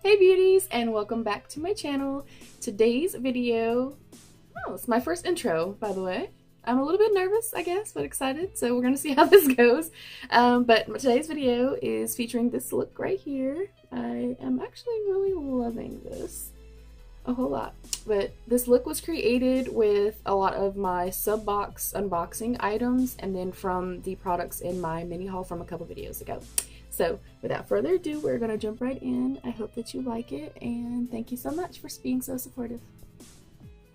Hey beauties, and welcome back to my channel. Today's video, it's my first intro, by the way. I'm a little bit nervous, I guess, but excited, so we're gonna see how this goes. But today's video is featuring this look right here. I am actually really loving this a whole lot. But this look was created with a lot of my sub box unboxing items and then from the products in my mini haul from a couple videos ago. So without further ado, we're gonna jump right in. I hope that you like it, and thank you so much for being so supportive.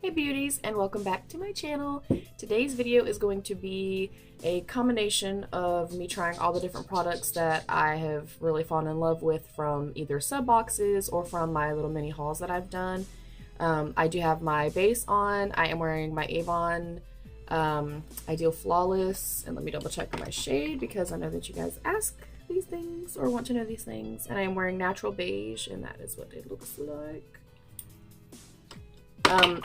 Hey beauties, and welcome back to my channel. Today's video is going to be a combination of me trying all the different products that I have really fallen in love with from either sub boxes or from my little mini hauls that I've done. I do have my base on. I am wearing my Avon Ideal Flawless, and let me double check my shade because I know that you guys ask these things or want to know these things. And I am wearing natural beige, and that is what it looks like.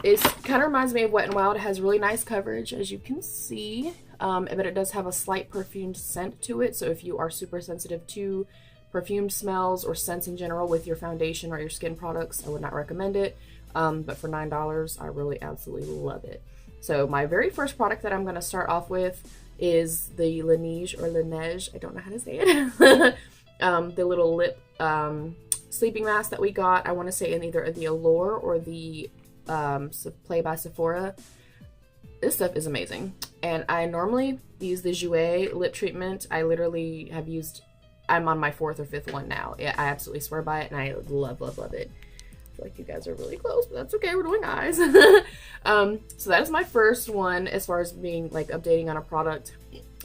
It kind of reminds me of Wet n Wild. It has really nice coverage, as you can see, but it does have a slight perfumed scent to it. So if you are super sensitive to perfumed smells or scents in general with your foundation or your skin products, I would not recommend it. But for $9, I really absolutely love it. So my very first product that I'm going to start off with is the Laneige or Laneige, I don't know how to say it, the little lip sleeping mask that we got. I want to say in either the Allure or the Play by Sephora. This stuff is amazing, and I normally use the Jouer lip treatment. I literally have used, I'm on my 4th or 5th one now. I absolutely swear by it, and I love it. I feel like you guys are really close, but that's okay, we're doing eyes. So that is my first one as far as being like updating on a product.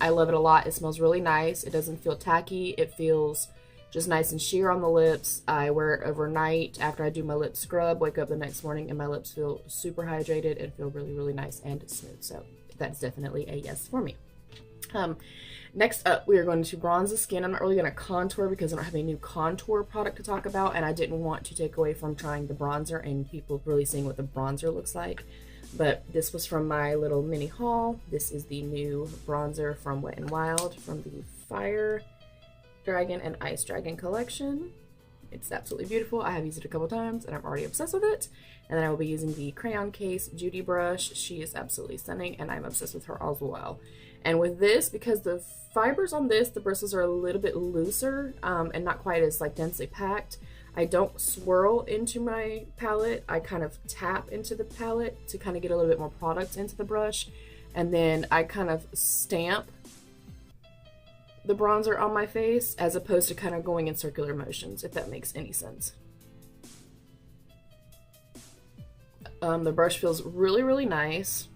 I love it a lot. It smells really nice. It doesn't feel tacky. It feels just nice and sheer on the lips. I wear it overnight after I do my lip scrub, wake up the next morning, and my lips feel super hydrated and feel really nice and smooth. So that's definitely a yes for me. Next up, we are going to bronze the skin. I'm not really going to contour because I don't have a new contour product to talk about, and I didn't want to take away from trying the bronzer and people really seeing what the bronzer looks like. But this was from my little mini haul. This is the new bronzer from Wet n Wild from the Fire Dragon and Ice Dragon collection. It's absolutely beautiful. I have used it a couple times and I'm already obsessed with it. And then I will be using the Crayon Case Judy brush. She is absolutely stunning and I'm obsessed with her as well. And with this, because the fibers on this, the bristles are a little bit looser and not quite as like densely packed, I don't swirl into my palette. I kind of tap into the palette to kind of get a little bit more product into the brush. And then I kind of stamp the bronzer on my face as opposed to kind of going in circular motions, if that makes any sense. The brush feels really nice.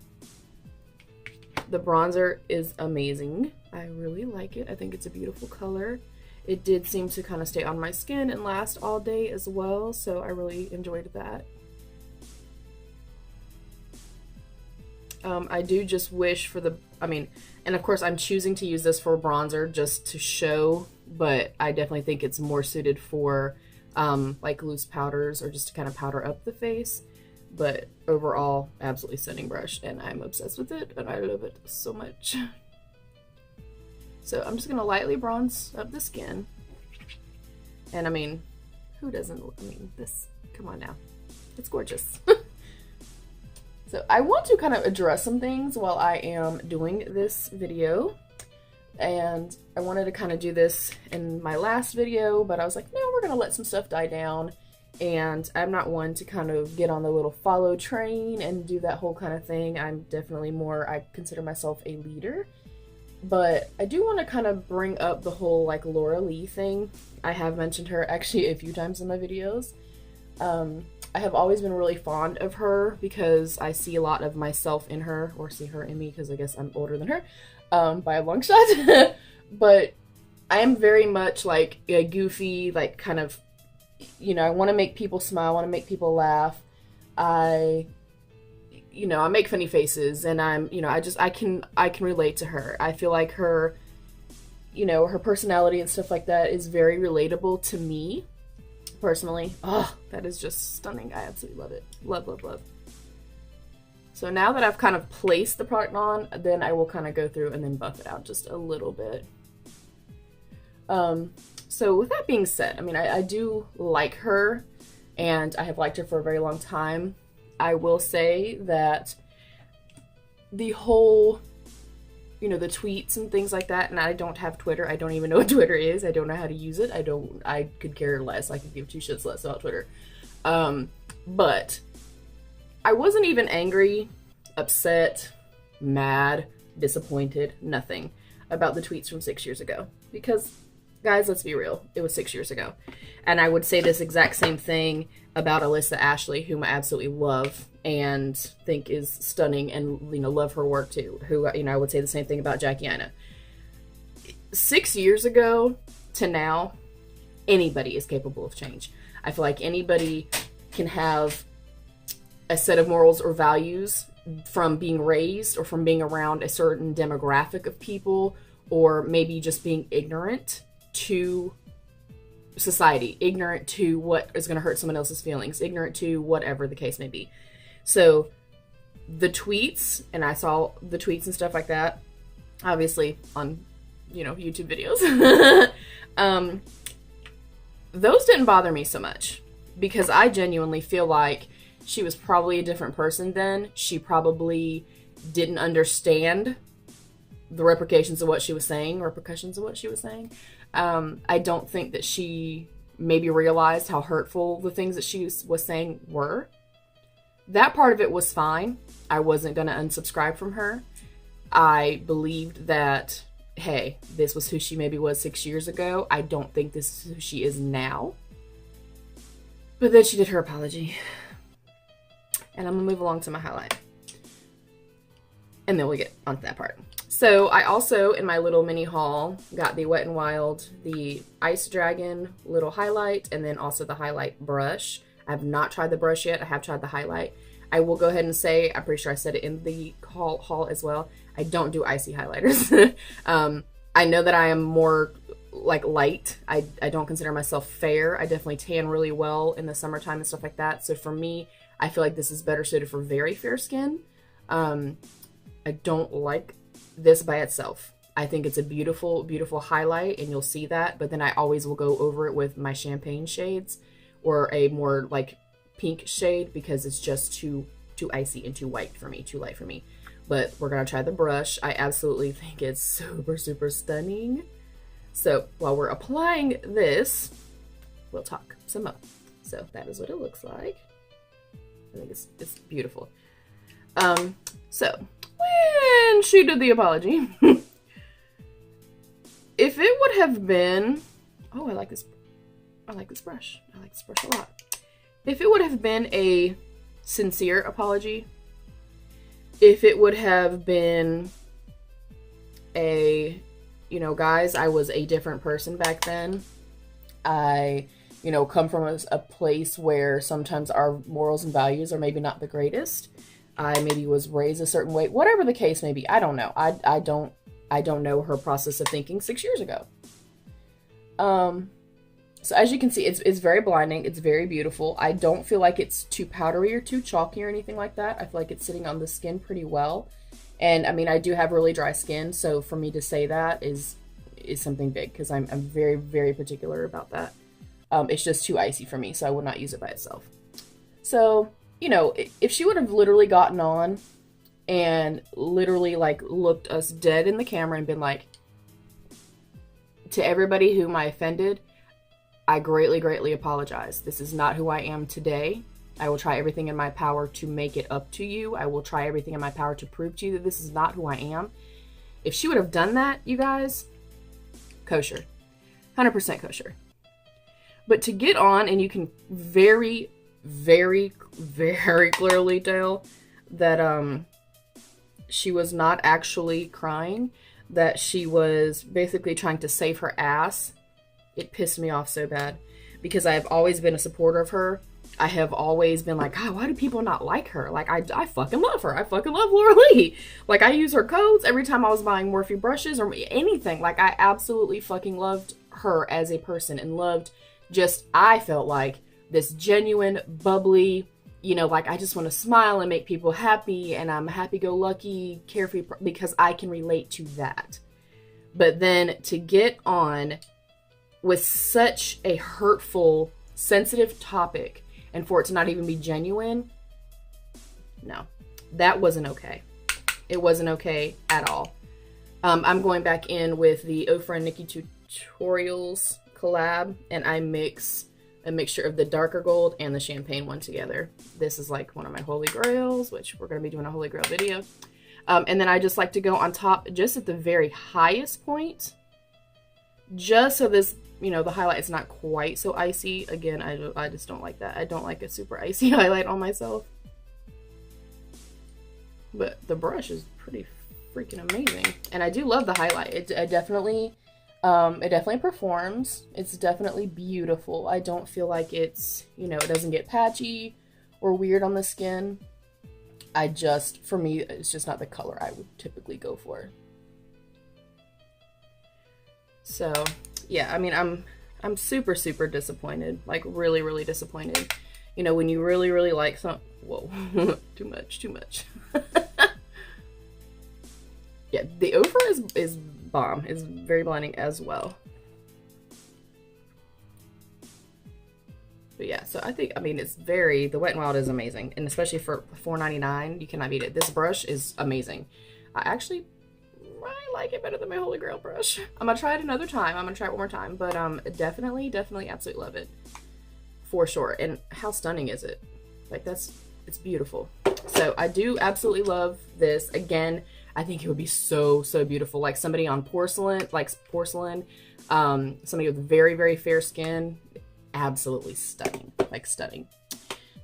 The bronzer is amazing. I really like it. I think it's a beautiful color. It did seem to kind of stay on my skin and last all day as well, so I really enjoyed that. I do just wish for the, and of course I'm choosing to use this for bronzer just to show, but I definitely think it's more suited for like loose powders or just to kind of powder up the face. But overall, absolutely stunning brush, and I'm obsessed with it, and I love it so much. So I'm just gonna lightly bronze up the skin. And who doesn't, this, come on now. It's gorgeous. So I want to kind of address some things while I am doing this video. And I wanted to kind of do this in my last video, but I was like, no, we're gonna let some stuff die down. And I'm not one to kind of get on the little follow train and do that whole kind of thing. I'm definitely more, I consider myself a leader. But I do want to kind of bring up the whole like Laura Lee thing. I have mentioned her actually a few times in my videos. I have always been really fond of her because I see a lot of myself in her, or see her in me because I guess I'm older than her by a long shot. But I am very much like a goofy, like kind of, I want to make people smile, I want to make people laugh. I make funny faces, and I can relate to her. I feel like her, her personality and stuff like that is very relatable to me, personally. Oh, that is just stunning. I absolutely love it. Love. So now that I've kind of placed the product on, then I will kind of go through and then buff it out just a little bit. So with that being said, I mean, I do like her. and I have liked her for a very long time. I will say that the whole, you know, the tweets and things like that, and I don't have Twitter. I don't even know what Twitter is. I don't know how to use it. I could care less. I could give two shits less about Twitter. But I wasn't even angry, upset, mad, disappointed, nothing about the tweets from 6 years ago. Because, guys, let's be real. It was 6 years ago. And I would say this exact same thing about Alyssa Ashley, whom I absolutely love and think is stunning, and, you know, love her work too. Who, you know, I would say the same thing about Jackie Aina. 6 years ago to now, anybody is capable of change. I feel like anybody can have a set of morals or values from being raised or from being around a certain demographic of people, or maybe just being ignorant to society, ignorant to what is going to hurt someone else's feelings, ignorant to whatever the case may be. So the tweets, and I saw the tweets and stuff like that, obviously on, you know, YouTube videos. Those didn't bother me so much, because I genuinely feel like she was probably a different person then. She probably didn't understand the repercussions of what she was saying. I don't think that she maybe realized how hurtful the things that she was saying were. That part of it was fine. I wasn't going to unsubscribe from her. I believed that, hey, this was who she maybe was 6 years ago. I don't think this is who she is now. But then she did her apology. And I'm going to move along to my highlight. And then we'll get onto that part. So I also, in my little mini haul, got the Wet n Wild, the Ice Dragon little highlight, and then also the highlight brush. I have not tried the brush yet. I have tried the highlight. I will go ahead and say, I'm pretty sure I said it in the haul as well, I don't do icy highlighters. I know that I am more like light. I don't consider myself fair. I definitely tan really well in the summertime and stuff like that. So for me, I feel like this is better suited for very fair skin. I don't like this by itself. I think it's a beautiful, beautiful highlight, and you'll see that. But then I always will go over it with my champagne shades or a more like pink shade, because it's just too icy and too white for me, too light for me. But we're gonna try the brush. I absolutely think it's super, super stunning. So while we're applying this, we'll talk some more. So that is what it looks like. I think it's beautiful. So when she did the apology, if it would have been, oh, I like this brush. I like this brush a lot. If it would have been a sincere apology, if it would have been a, you know, guys, I was a different person back then. I, you know, come from a place where sometimes our morals and values are maybe not the greatest. I maybe was raised a certain way, whatever the case may be. I don't know. I don't know her process of thinking 6 years ago. So as you can see, it's very blinding. It's very beautiful. I don't feel like it's too powdery or too chalky or anything like that. I feel like it's sitting on the skin pretty well. And I mean, I do have really dry skin, so for me to say that is something big, because I'm very, very particular about that. It's just too icy for me, so I would not use it by itself. So, you know, if she would have literally gotten on and literally like looked us dead in the camera and been like, to everybody whom I offended, I greatly, greatly apologize. This is not who I am today. I will try everything in my power to make it up to you. I will try everything in my power to prove to you that this is not who I am. If she would have done that, you guys, kosher. 100% kosher. But to get on, and you can very, very, very clearly tell that she was not actually crying, that she was basically trying to save her ass. It pissed me off so bad, because I have always been a supporter of her. I have always been like, God, why do people not like her? Like, I fucking love her. I fucking love Laura Lee. Like, I use her codes every time I was buying Morphe brushes or anything. Like, I absolutely fucking loved her as a person, and loved just, I felt like this genuine, bubbly, you know, like, I just want to smile and make people happy, and I'm happy-go-lucky, carefree, because I can relate to that. But then to get on with such a hurtful, sensitive topic, and for it to not even be genuine, no, that wasn't okay. It wasn't okay at all. I'm going back in with the Ofra and Nikki Tutorials collab, and I mix a mixture of the darker gold and the champagne one together. This is like one of my holy grails, which we're going to be doing a holy grail video. And then I just like to go on top just at the very highest point, just so this, you know, the highlight is not quite so icy. Again, I just don't like that. I don't like a super icy highlight on myself. But the brush is pretty freaking amazing. And I do love the highlight. It definitely performs. It's definitely beautiful. I don't feel like it's, you know, it doesn't get patchy or weird on the skin. For me, it's just not the color I would typically go for. So, yeah, I mean, I'm super, super disappointed. Like, really, really disappointed. You know, when you really, really like something. Whoa, too much. Yeah, the Ofra is bomb. It's very blinding as well. But yeah, so I mean, it's the Wet n Wild is amazing. And especially for $4.99, you cannot beat it. This brush is amazing. I like it better than my Holy Grail brush. I'm gonna try it another time. I'm gonna try it one more time. But definitely absolutely love it. For sure. And how stunning is it? Like, it's beautiful. So I do absolutely love this. Again, I think it would be so, so beautiful. Like somebody on porcelain, somebody with very, very fair skin. Absolutely stunning, like stunning.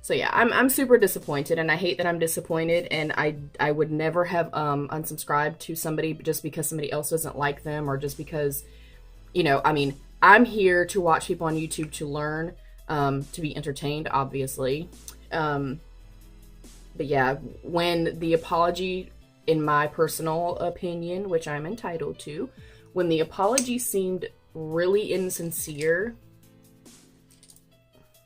So yeah, I'm super disappointed, and I hate that I'm disappointed, and I would never have unsubscribed to somebody just because somebody else doesn't like them, or just because, you know, I mean, I'm here to watch people on YouTube to learn, to be entertained, obviously. But yeah, when the apology, in my personal opinion, which I'm entitled to, when the apology seemed really insincere,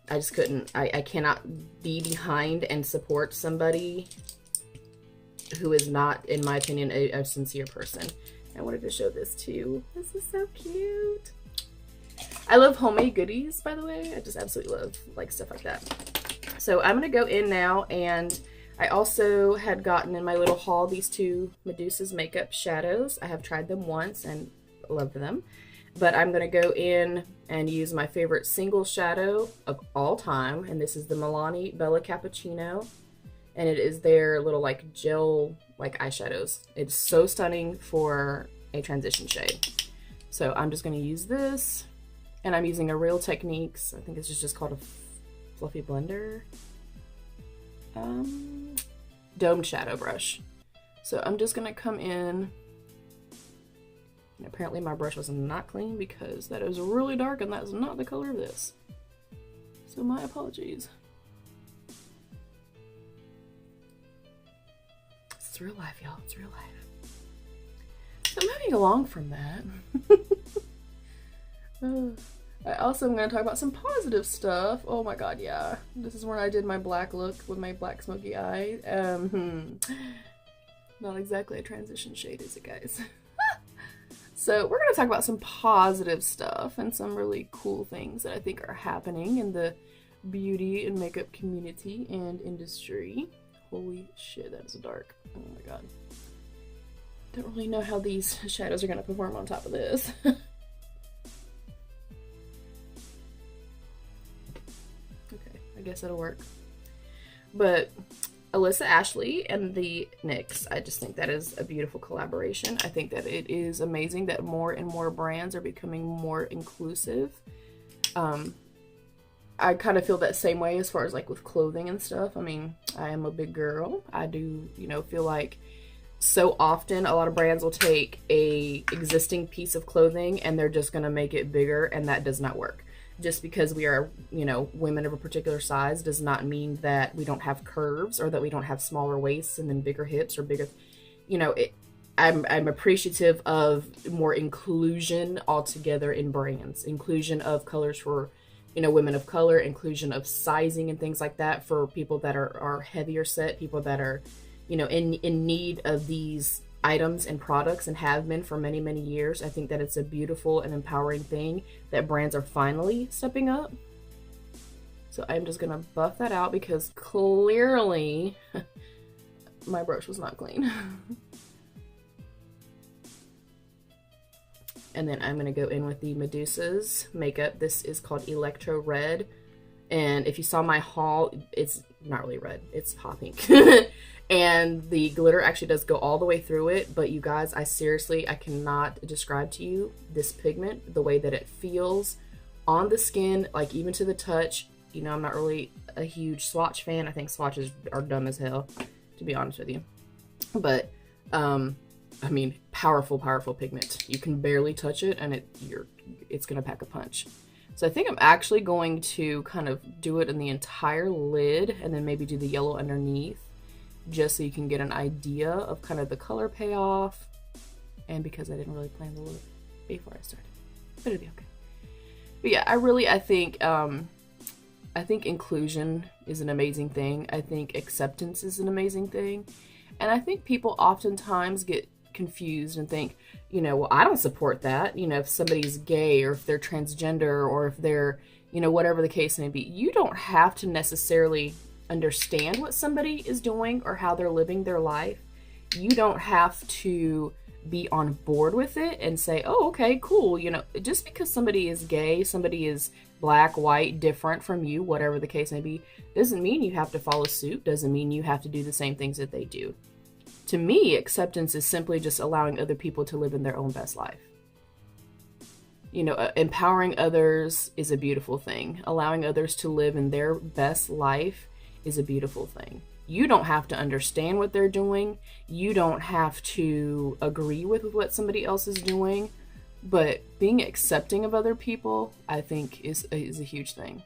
I just couldn't. I cannot be behind and support somebody who is not, in my opinion, a sincere person. I wanted to show this too. This is so cute. I love homemade goodies, by the way. I just absolutely love like stuff like that. So I'm gonna go in now, and I also had gotten in my little haul these two Medusa's Makeup shadows. I have tried them once and loved them. But I'm going to go in and use my favorite single shadow of all time. And this is the Milani Bella Cappuccino. And it is their little like gel like eyeshadows. It's so stunning for a transition shade. So I'm just going to use this. And I'm using a Real Techniques. I think this is just called a fluffy blender. Domed shadow brush. So I'm just going to come in. And apparently my brush was not clean because that is really dark and that's not the color of this. So my apologies. It's real life, y'all. It's real life. So moving along from that. I also am going to talk about some positive stuff. Oh my god, yeah. This is when I did my black look with my black smoky eye. Not exactly a transition shade, is it, guys? So we're going to talk about some positive stuff and some really cool things that I think are happening in the beauty and makeup community and industry. Holy shit, that is dark. Oh my god. Don't really know how these shadows are going to perform on top of this. Okay, I guess that'll work. But Alyssa Ashley and the NYX, I just think that is a beautiful collaboration. I think that it is amazing that more and more brands are becoming more inclusive. I kind of feel that same way as far as like with clothing and stuff. I mean, I am a big girl. I do, you know, feel like so often a lot of brands will take a existing piece of clothing and they're just going to make it bigger, and that does not work. Just because we are, you know, women of a particular size does not mean that we don't have curves or that we don't have smaller waists and then bigger hips or bigger, you know, I'm appreciative of more inclusion altogether in brands. Inclusion of colors for, you know, women of color, inclusion of sizing and things like that for people that are heavier set, people that are, you know, in need of these items and products and have been for many, many years. I think that it's a beautiful and empowering thing that brands are finally stepping up. So I'm just gonna buff that out because clearly my brush was not clean. And then I'm going to go in with the Medusa's makeup. This is called Electro Red. And if you saw my haul, it's not really red. It's hot pink. And the glitter actually does go all the way through it. But you guys, I cannot describe to you this pigment, the way that it feels on the skin, like even to the touch. You know, I'm not really a huge swatch fan. I think swatches are dumb as hell, to be honest with you. But, I mean, powerful pigment. You can barely touch it and it's gonna pack a punch. So I think I'm actually going to kind of do it in the entire lid and then maybe do the yellow underneath, just so you can get an idea of kind of the color payoff. And because I didn't really plan the look before I started, but it'll be okay. But yeah, I think inclusion is an amazing thing. I think acceptance is an amazing thing. And I think people oftentimes get confused and think, you know, well, I don't support that. You know, if somebody's gay or if they're transgender or if they're, you know, whatever the case may be, you don't have to necessarily understand what somebody is doing or how they're living their life. You don't have to be on board with it and say, oh, okay, cool. You know, just because somebody is gay, somebody is black, white, different from you, whatever the case may be, doesn't mean you have to follow suit, doesn't mean you have to do the same things that they do. To me, acceptance is simply just allowing other people to live in their own best life. You know, empowering others is a beautiful thing. Allowing others to live in their best life is a beautiful thing. You don't have to understand what they're doing. You don't have to agree with what somebody else is doing. But being accepting of other people, I think, is a huge thing.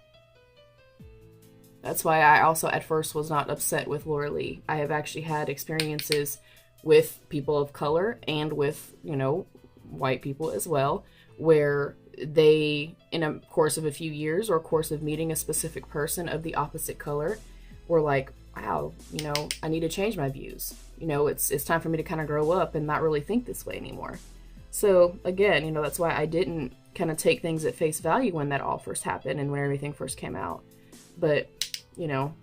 That's why I also at first was not upset with Laura Lee. I have actually had experiences with people of color and with, you know, white people as well, where they, in a course of a few years or course of meeting a specific person of the opposite color, were like, wow, you know, I need to change my views. You know, it's time for me to kind of grow up and not really think this way anymore. So again, you know, that's why I didn't kind of take things at face value when that all first happened and when everything first came out. But, you know,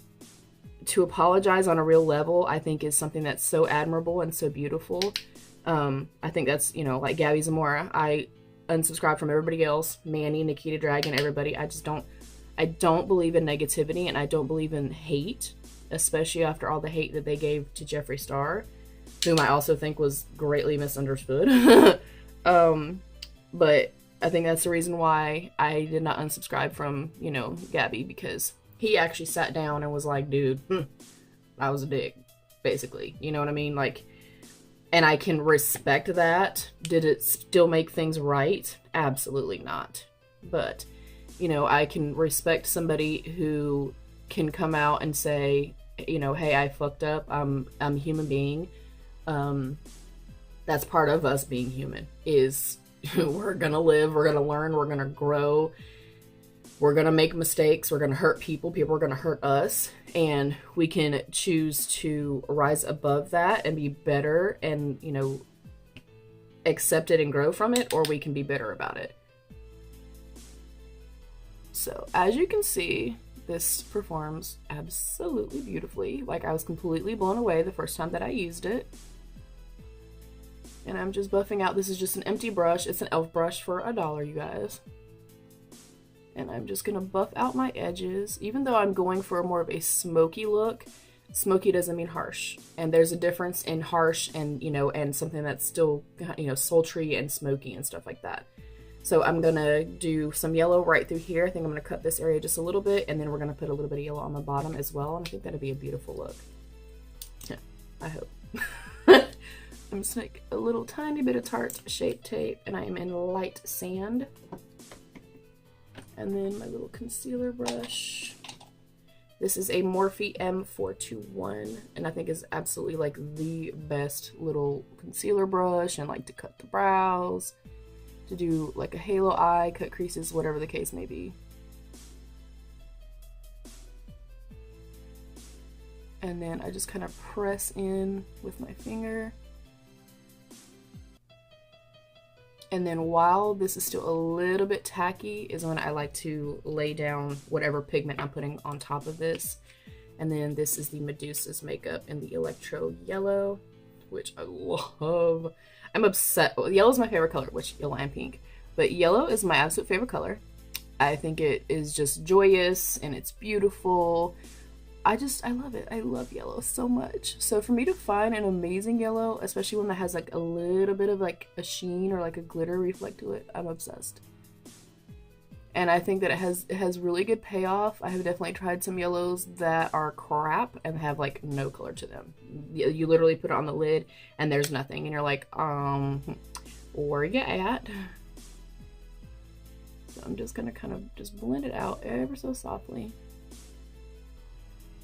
to apologize on a real level, I think is something that's so admirable and so beautiful. I think that's, you know, like Gabby Zamora. I unsubscribed from everybody else, Manny, Nikita Dragon, everybody. I don't believe in negativity and I don't believe in hate, especially after all the hate that they gave to Jeffree Star, whom I also think was greatly misunderstood. But I think that's the reason why I did not unsubscribe from, you know, Gabby, because he actually sat down and was like, dude, I was a dick, basically. You know what I mean? Like, and I can respect that. Did it still make things right? Absolutely not. But, you know, I can respect somebody who can come out and say, you know, hey, I fucked up. I'm a human being. That's part of us being human, is we're gonna live, we're gonna learn, we're gonna grow, we're gonna make mistakes, we're gonna hurt people are gonna hurt us, and we can choose to rise above that and be better and, you know, accept it and grow from it, or we can be bitter about it. So as you can see, this performs absolutely beautifully. Like, I was completely blown away the first time that I used it. And I'm just buffing out. This is just an empty brush. It's an e.l.f. brush for $1, you guys. And I'm just gonna buff out my edges. Even though I'm going for more of a smoky look, smoky doesn't mean harsh. And there's a difference in harsh and, you know, and something that's still, you know, sultry and smoky and stuff like that. So I'm gonna do some yellow right through here. I think I'm gonna cut this area just a little bit, and then we're gonna put a little bit of yellow on the bottom as well. And I think that'll be a beautiful look. Yeah, I hope. I'm just like a little tiny bit of Tarte Shape Tape, and I am in light sand. And then my little concealer brush. This is a Morphe M421, and I think is absolutely like the best little concealer brush, and like to cut the brows, to do like a halo eye, cut creases, whatever the case may be. And then I just kind of press in with my finger. And then while this is still a little bit tacky is when I like to lay down whatever pigment I'm putting on top of this. And then this is the Medusa's makeup in the Electro Yellow, which I love. I'm obsessed. Well, yellow is my favorite color, which yellow and pink. But yellow is my absolute favorite color. I think it is just joyous and it's beautiful. I love it. I love yellow so much. So for me to find an amazing yellow, especially one that has like a little bit of like a sheen or like a glitter reflect to it, I'm obsessed. And I think that it has really good payoff. I have definitely tried some yellows that are crap and have like no color to them. You literally put it on the lid and there's nothing and you're like, where you at? So I'm just gonna kind of just blend it out ever so softly.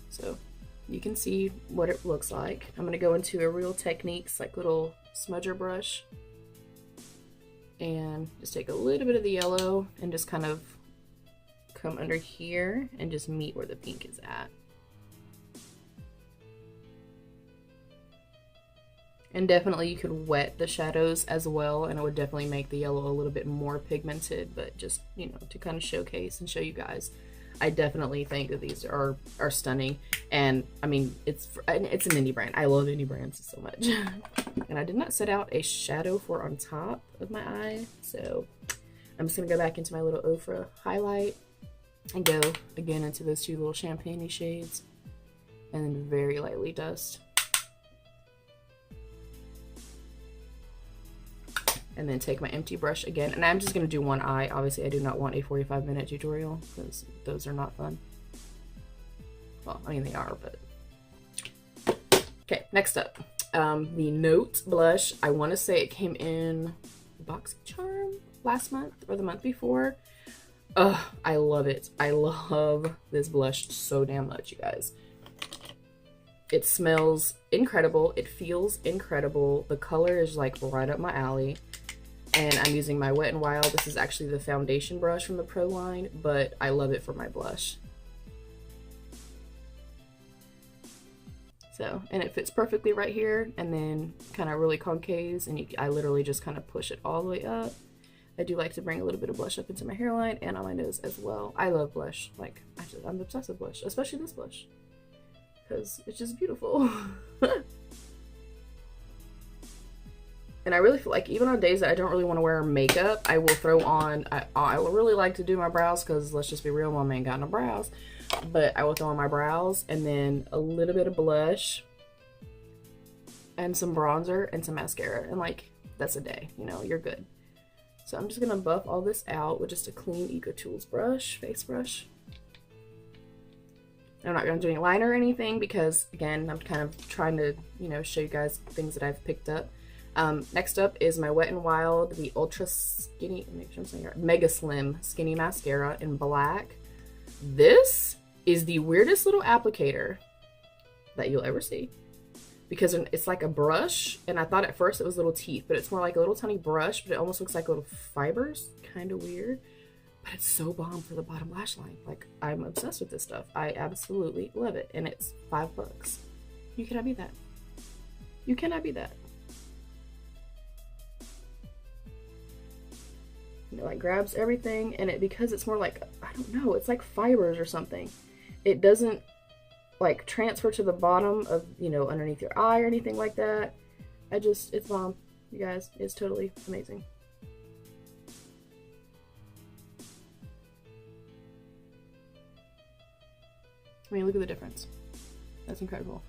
So you can see what it looks like. I'm gonna go into a Real Techniques like little smudger brush and just take a little bit of the yellow and just kind of come under here and just meet where the pink is at. And definitely you could wet the shadows as well, and it would definitely make the yellow a little bit more pigmented, but just, you know, to kind of showcase and show you guys. I definitely think that these are stunning, and I mean it's an indie brand. I love indie brands so much. And I did not set out a shadow for on top of my eye, so I'm just gonna go back into my little Ofra highlight and go again into those two little champagne-y shades, and then very lightly dust, and then take my empty brush again, and I'm just going to do one eye. Obviously I do not want a 45-minute tutorial because those are not fun. Well, I mean they are, but okay. Next up, the Note blush. I want to say it came in BoxyCharm last month or the month before. Ugh, I love it. I love this blush so damn much, you guys. It smells incredible. It feels incredible. The color is like right up my alley. And I'm using my Wet n Wild. This is actually the foundation brush from the Pro line, but I love it for my blush. So, and it fits perfectly right here, and then kind of really concaves, and I literally just kind of push it all the way up. I do like to bring a little bit of blush up into my hairline and on my nose as well. I love blush. Like, I'm obsessed with blush, especially this blush, because it's just beautiful. And I really feel like even on days that I don't really want to wear makeup, I will throw on, I really like to do my brows because let's just be real, mom ain't got no brows. But I will throw on my brows and then a little bit of blush and some bronzer and some mascara. And like, that's a day, you know, you're good. So I'm just going to buff all this out with just a clean EcoTools brush, face brush. I'm not going to do any liner or anything because, again, I'm kind of trying to, you know, show you guys things that I've picked up. Next up is my Wet n Wild, the Ultra Skinny, make sure I'm saying it right, Mega Slim Skinny Mascara in black. This is the weirdest little applicator that you'll ever see because it's like a brush, and I thought at first it was little teeth, but it's more like a little tiny brush, but it almost looks like little fibers, kind of weird. But it's so bomb for the bottom lash line. Like, I'm obsessed with this stuff. I absolutely love it, and it's $5. You cannot beat that. You cannot beat that. It like grabs everything, and because it's more like, I don't know, it's like fibers or something. It doesn't like transfer to the bottom of, you know, underneath your eye or anything like that. It's bomb, you guys. It's totally amazing. I mean, look at the difference. That's incredible.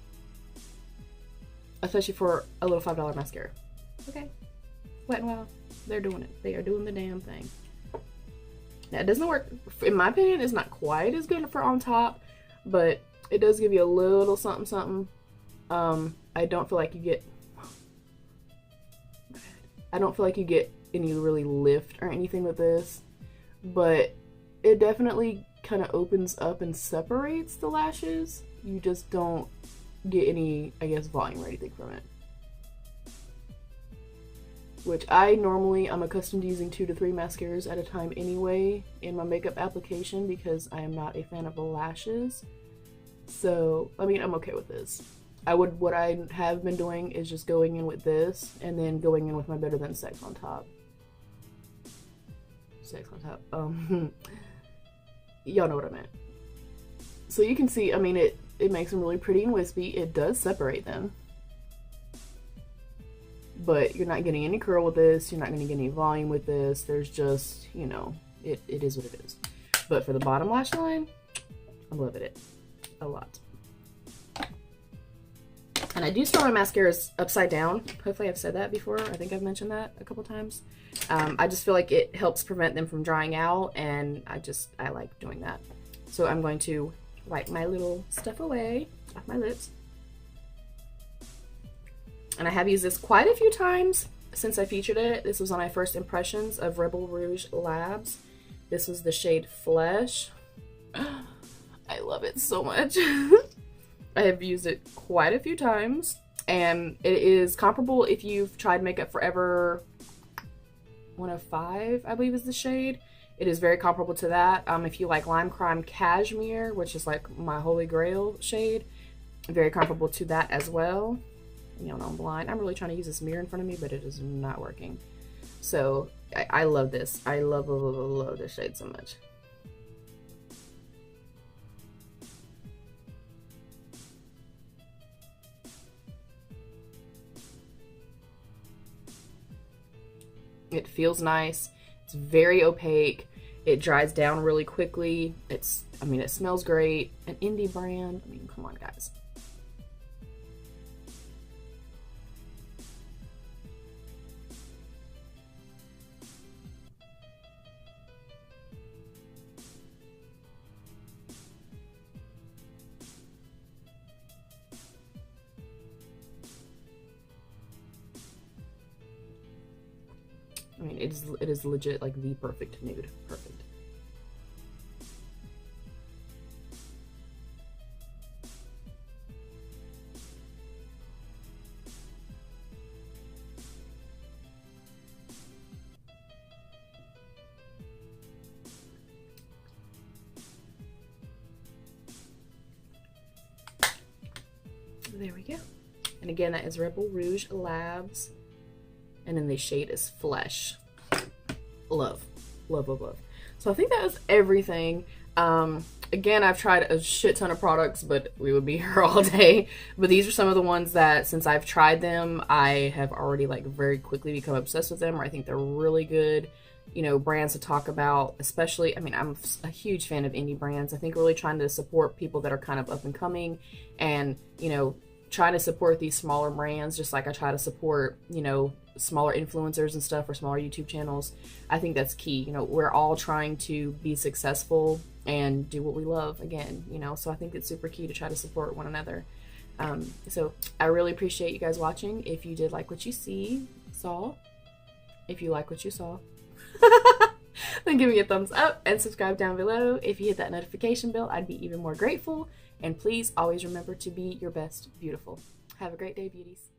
Especially for a little $5 mascara. Okay. Wet n Wild. They're doing it. They are doing the damn thing. Now, it doesn't work, in my opinion, it's not quite as good for on top, but it does give you a little something, something. I don't feel like you get any really lift or anything with this, but it definitely kind of opens up and separates the lashes. You just don't get any, I guess, volume or anything from it. Which I'm accustomed to using 2 to 3 mascaras at a time anyway in my makeup application because I am not a fan of the lashes. So, I mean, I'm okay with this. What I have been doing is just going in with this and then going in with my Better Than Sex on top. sex on top. Y'all know what I meant. So you can see, I mean, it makes them really pretty and wispy. It does separate them. But you're not getting any curl with this. You're not going to get any volume with this. There's just, you know, it is what it is. But for the bottom lash line, I'm loving it a lot. And I do store my mascaras upside down. Hopefully I've said that before. I think I've mentioned that a couple times. I just feel like it helps prevent them from drying out, and I like doing that. So I'm going to wipe my little stuff away off my lips. And I have used this quite a few times since I featured it. This was on my first impressions of Rebel Rouge Labs. This was the shade Flesh. I love it so much. I have used it quite a few times, and it is comparable if you've tried Makeup Forever 105, I believe is the shade. It is very comparable to that. If you like Lime Crime Cashmere, which is like my holy grail shade, very comparable to that as well. You know, I'm blind. I'm really trying to use this mirror in front of me, but it is not working. So I love this. I love this shade so much. It feels nice. It's very opaque. It dries down really quickly. I mean, it smells great. An indie brand. I mean, come on, guys. I mean, it is legit like the perfect nude. Perfect. There we go. And again, that is Rebel Rouge Labs. And then the shade is Flesh. Love. Love, love, love. So I think that was everything. Again, I've tried a shit ton of products, but we would be here all day. But these are some of the ones that, since I've tried them, I have already like very quickly become obsessed with them, or I think they're really good, you know, brands to talk about. Especially, I mean, I'm a huge fan of indie brands. I think really trying to support people that are kind of up and coming, and, you know, trying to support these smaller brands, just like I try to support, you know, smaller influencers and stuff, or smaller YouTube channels. I think that's key. You know, we're all trying to be successful and do what we love again, you know, so I think it's super key to try to support one another. So I really appreciate you guys watching. If you did like what you saw, if you like what you saw, then give me a thumbs up and subscribe down below. If you hit that notification bell, I'd be even more grateful. And please always remember to be your best beautiful. Have a great day, beauties.